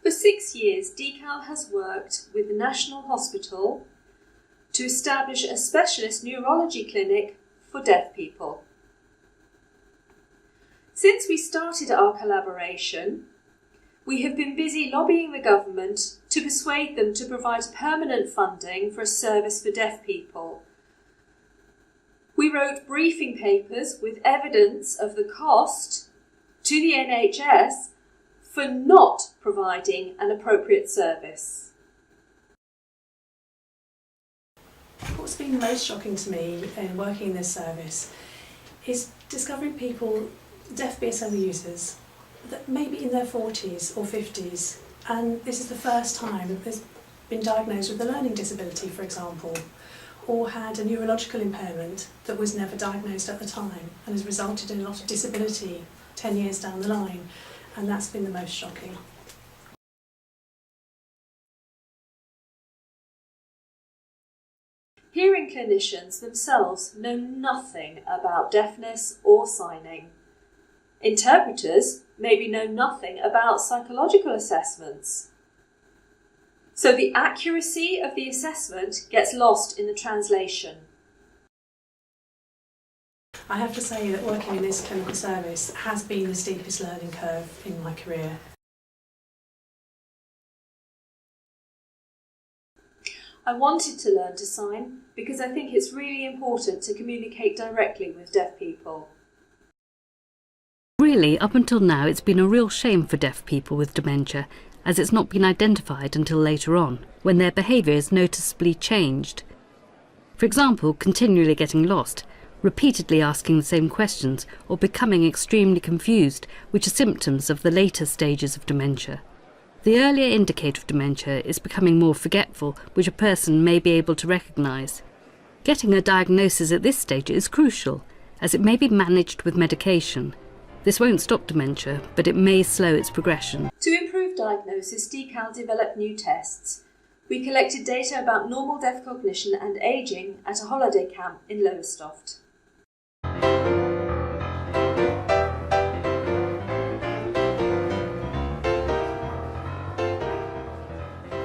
For 6 years, DCAL has worked with the National Hospital to establish a specialist neurology clinic for deaf people. Since we started our collaboration, we have been busy lobbying the government to persuade them to provide permanent funding for a service for deaf people. We wrote briefing papers with evidence of the cost to the NHS for not providing an appropriate service. What's been most shocking to me in working in this service is discovering people, deaf BSL users, that may be in their 40s or 50s, and this is the first time that they've been diagnosed with a learning disability, for example, or had a neurological impairment that was never diagnosed at the time and has resulted in a lot of disability 10 years down the line, and that's been the most shocking. Hearing clinicians themselves know nothing about deafness or signing. Interpreters maybe know nothing about psychological assessments. So the accuracy of the assessment gets lost in the translation. I have to say that working in this clinical service has been the steepest learning curve in my career. I wanted to learn to sign because I think it's really important to communicate directly with deaf people. Really, up until now, it's been a real shame for deaf people with dementia, as it's not been identified until later on, when their behaviour is noticeably changed. For example, continually getting lost, repeatedly asking the same questions, or becoming extremely confused, which are symptoms of the later stages of dementia. The earlier indicator of dementia is becoming more forgetful, which a person may be able to recognise. Getting a diagnosis at this stage is crucial, as it may be managed with medication. This won't stop dementia, but it may slow its progression. To improve diagnosis, DCAL developed new tests. We collected data about normal deaf cognition and ageing at a holiday camp in Lowestoft.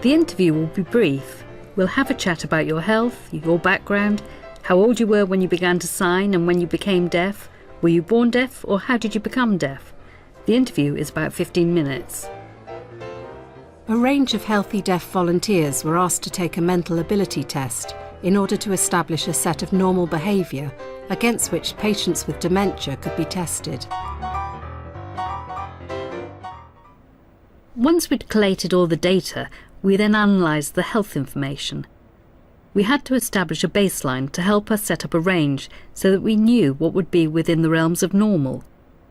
The interview will be brief. We'll have a chat about your health, your background, how old you were when you began to sign and when you became deaf. Were you born deaf or how did you become deaf? The interview is about 15 minutes. A range of healthy deaf volunteers were asked to take a mental ability test in order to establish a set of normal behaviour against which patients with dementia could be tested. Once we'd collated all the data, we then analysed the health information. We had to establish a baseline to help us set up a range so that we knew what would be within the realms of normal.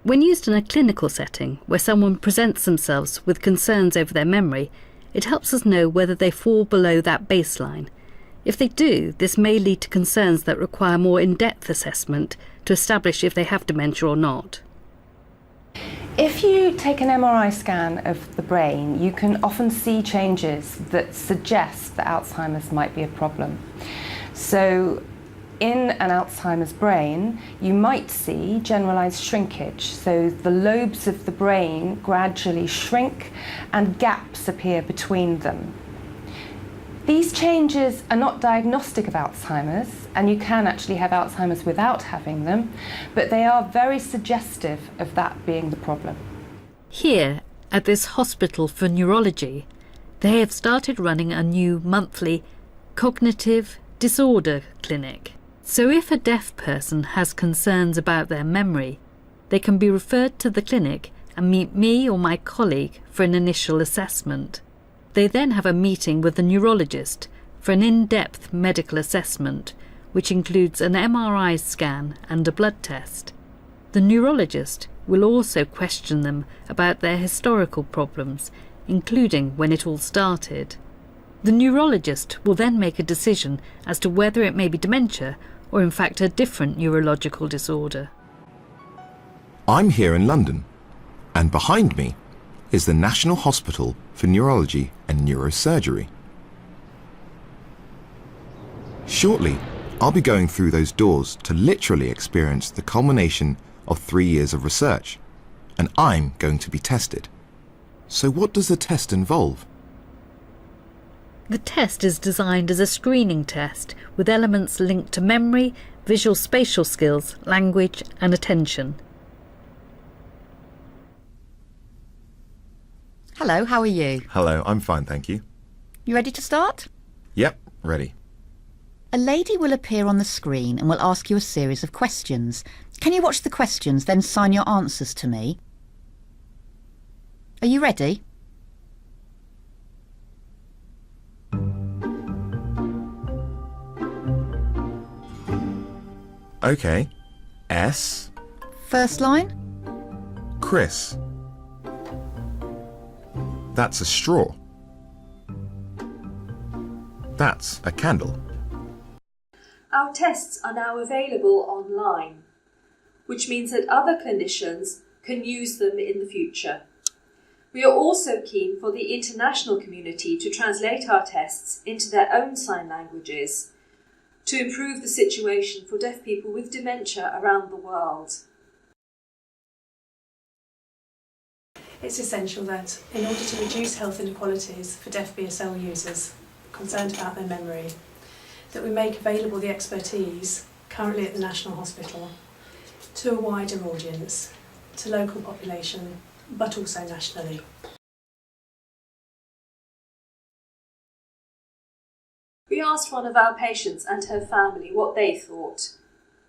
When used in a clinical setting where someone presents themselves with concerns over their memory, it helps us know whether they fall below that baseline. If they do, this may lead to concerns that require more in-depth assessment to establish if they have dementia or not. If you take an MRI scan of the brain, you can often see changes that suggest that Alzheimer's might be a problem. So in an Alzheimer's brain, you might see generalized shrinkage. So the lobes of the brain gradually shrink and gaps appear between them. These changes are not diagnostic of Alzheimer's, and you can actually have Alzheimer's without having them, but they are very suggestive of that being the problem. Here, at this hospital for neurology, they have started running a new monthly cognitive disorder clinic. So if a deaf person has concerns about their memory, they can be referred to the clinic and meet me or my colleague for an initial assessment. They then have a meeting with the neurologist for an in-depth medical assessment, which includes an MRI scan and a blood test. The neurologist will also question them about their historical problems, including when it all started. The neurologist will then make a decision as to whether it may be dementia or in fact a different neurological disorder. I'm here in London, and behind me is the National Hospital for Neurology and Neurosurgery. Shortly, I'll be going through those doors to literally experience the culmination of 3 years of research, and I'm going to be tested. So what does the test involve? The test is designed as a screening test with elements linked to memory, visual spatial skills, language and attention. Hello, how are you? Hello, I'm fine, thank you. You ready to start? Yep, ready. A lady will appear on the screen and will ask you a series of questions. Can you watch the questions, then sign your answers to me? Are you ready? Okay. S. First line? Chris. That's a straw. That's a candle. Our tests are now available online, which means that other clinicians can use them in the future. We are also keen for the international community to translate our tests into their own sign languages to improve the situation for deaf people with dementia around the world. It's essential that, in order to reduce health inequalities for deaf BSL users concerned about their memory, that we make available the expertise currently at the National Hospital to a wider audience, to local population, but also nationally. We asked one of our patients and her family what they thought.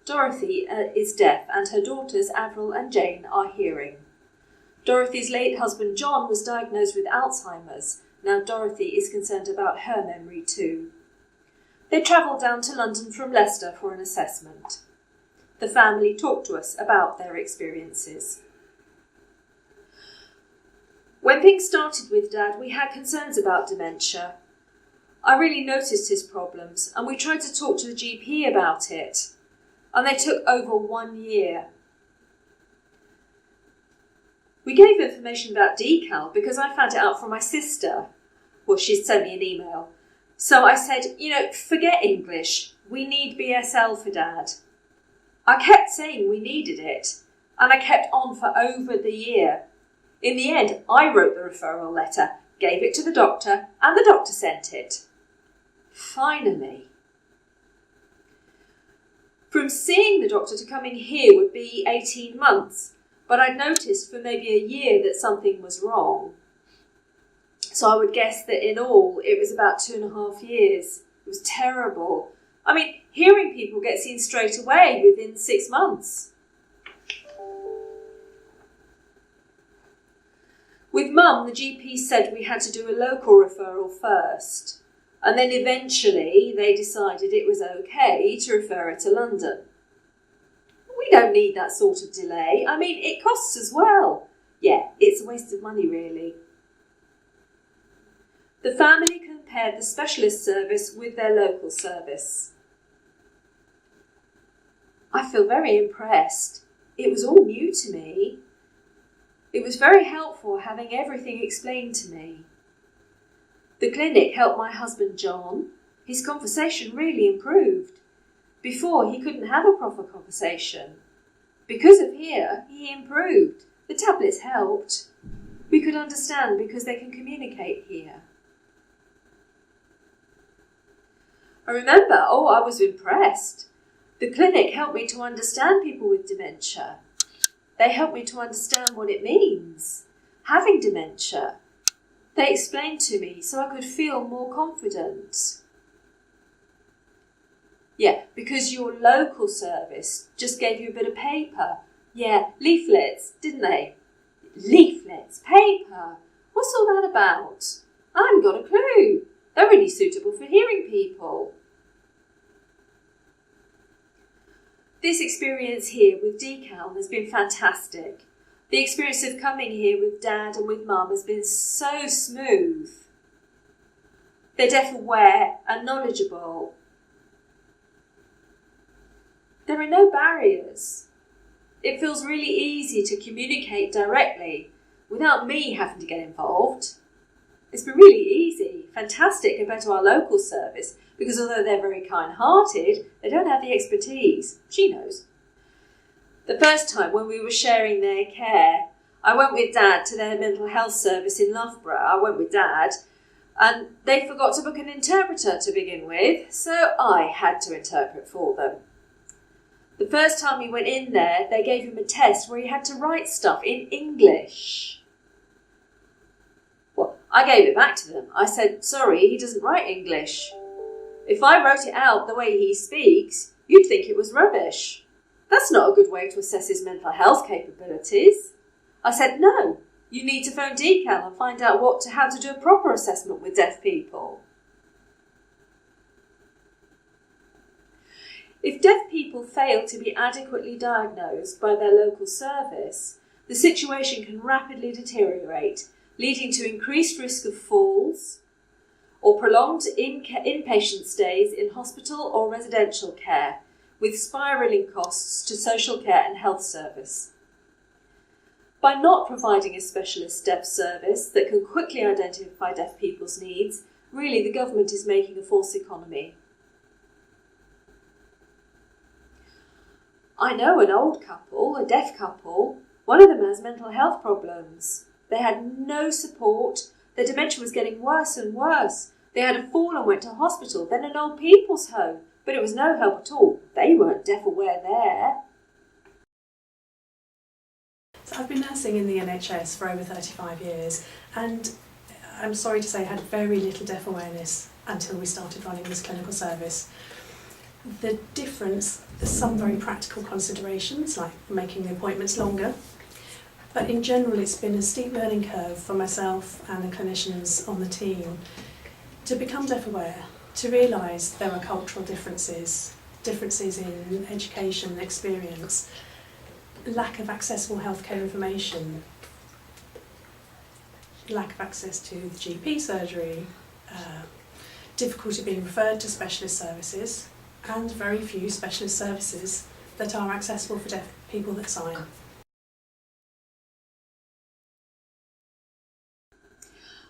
Dorothy is deaf and her daughters Avril and Jane are hearing. Dorothy's late husband John was diagnosed with Alzheimer's. Now Dorothy is concerned about her memory too. They travelled down to London from Leicester for an assessment. The family talked to us about their experiences. When things started with Dad, we had concerns about dementia. I really noticed his problems and we tried to talk to the GP about it. And they took over 1 year. We gave information about decal because I found it out from my sister. Well, she'd sent me an email. So I said, forget English. We need BSL for Dad. I kept saying we needed it. And I kept on for over the year. In the end, I wrote the referral letter, gave it to the doctor, and the doctor sent it. Finally. From seeing the doctor to coming here would be 18 months, but I'd noticed for maybe a year that something was wrong. So I would guess that in all, it was about 2.5 years. It was terrible. I mean, hearing people get seen straight away within 6 months. With Mum, the GP said we had to do a local referral first. And then eventually they decided it was okay to refer her to London. We don't need that sort of delay. I mean, it costs as well. Yeah, it's a waste of money, really. The family compared the specialist service with their local service. I feel very impressed. It was all new to me. It was very helpful having everything explained to me. The clinic helped my husband John. His conversation really improved. Before, he couldn't have a proper conversation. Because of here, he improved. The tablets helped. We could understand because they can communicate here. I remember, I was impressed. The clinic helped me to understand people with dementia. They helped me to understand what it means, having dementia. They explained to me so I could feel more confident. Yeah, because your local service just gave you a bit of paper. Yeah, leaflets, didn't they? Leaflets, paper. What's all that about? I haven't got a clue. They're really suitable for hearing people. This experience here with decal has been fantastic. The experience of coming here with Dad and with Mum has been so smooth. They're deaf aware and knowledgeable. There are no barriers. It feels really easy to communicate directly without me having to get involved. It's been really easy, fantastic compared to our local service, because although they're very kind-hearted, they don't have the expertise. She knows. The first time when we were sharing their care, I went with Dad to their mental health service in Loughborough. I went with Dad, and they forgot to book an interpreter to begin with, so I had to interpret for them. The first time he went in there, they gave him a test where he had to write stuff in English. Well, I gave it back to them. I said, sorry, he doesn't write English. If I wrote it out the way he speaks, you'd think it was rubbish. That's not a good way to assess his mental health capabilities. I said, no, you need to phone Decal and find out how to do a proper assessment with deaf people. If deaf people fail to be adequately diagnosed by their local service, the situation can rapidly deteriorate, leading to increased risk of falls or prolonged inpatient stays in hospital or residential care, with spiralling costs to social care and health service. By not providing a specialist deaf service that can quickly identify deaf people's needs, really the government is making a false economy. I know an old couple, a deaf couple. One of them has mental health problems. They had no support. Their dementia was getting worse and worse. They had a fall and went to hospital, then an old people's home, but it was no help at all. They weren't deaf aware there. So I've been nursing in the NHS for over 35 years, and I'm sorry to say I had very little deaf awareness until we started running this clinical service. The difference, there's some very practical considerations like making the appointments longer, but in general it's been a steep learning curve for myself and the clinicians on the team to become deaf aware, to realise there are cultural differences in education and experience, lack of accessible healthcare information, lack of access to the GP surgery, difficulty being referred to specialist services, and very few specialist services that are accessible for deaf people that sign.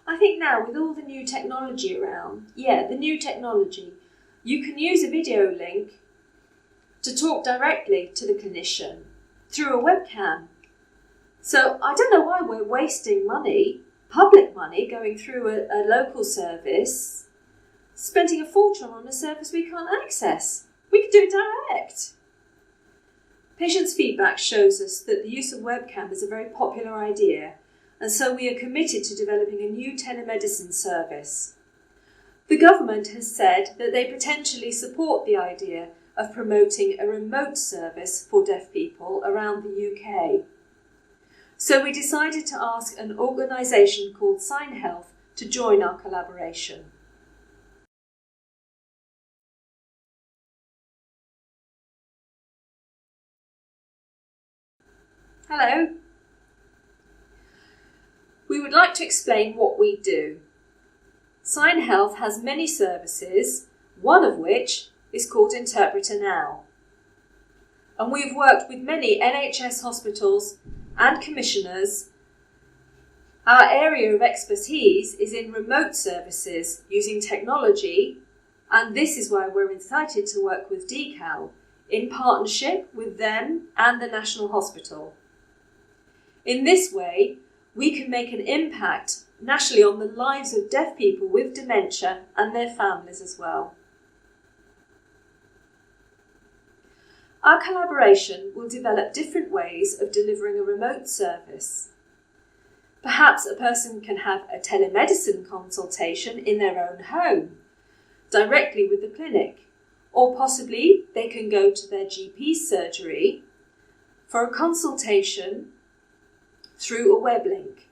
I think now with all the new technology around, the new technology, you can use a video link to talk directly to the clinician through a webcam. So I don't know why we're wasting money, public money, going through a local service, spending a fortune on a service we can't access. We could do it direct. Patients' feedback shows us that the use of webcam is a very popular idea, and so we are committed to developing a new telemedicine service. The government has said that they potentially support the idea of promoting a remote service for deaf people around the UK. So we decided to ask an organisation called Sign Health to join our collaboration. Hello. We would like to explain what we do. Sign Health has many services, one of which is called Interpreter Now. And we've worked with many NHS hospitals and commissioners. Our area of expertise is in remote services using technology, and this is why we're excited to work with Decal in partnership with them and the National Hospital. In this way, we can make an impact nationally on the lives of deaf people with dementia and their families as well. Our collaboration will develop different ways of delivering a remote service. Perhaps a person can have a telemedicine consultation in their own home, directly with the clinic, or possibly they can go to their GP surgery for a consultation through a web link.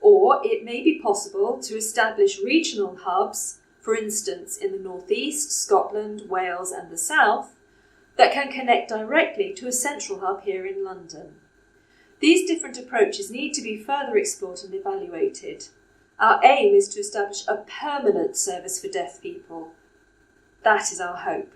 Or it may be possible to establish regional hubs, for instance in the North East, Scotland, Wales and the South, that can connect directly to a central hub here in London. These different approaches need to be further explored and evaluated. Our aim is to establish a permanent service for deaf people. That is our hope.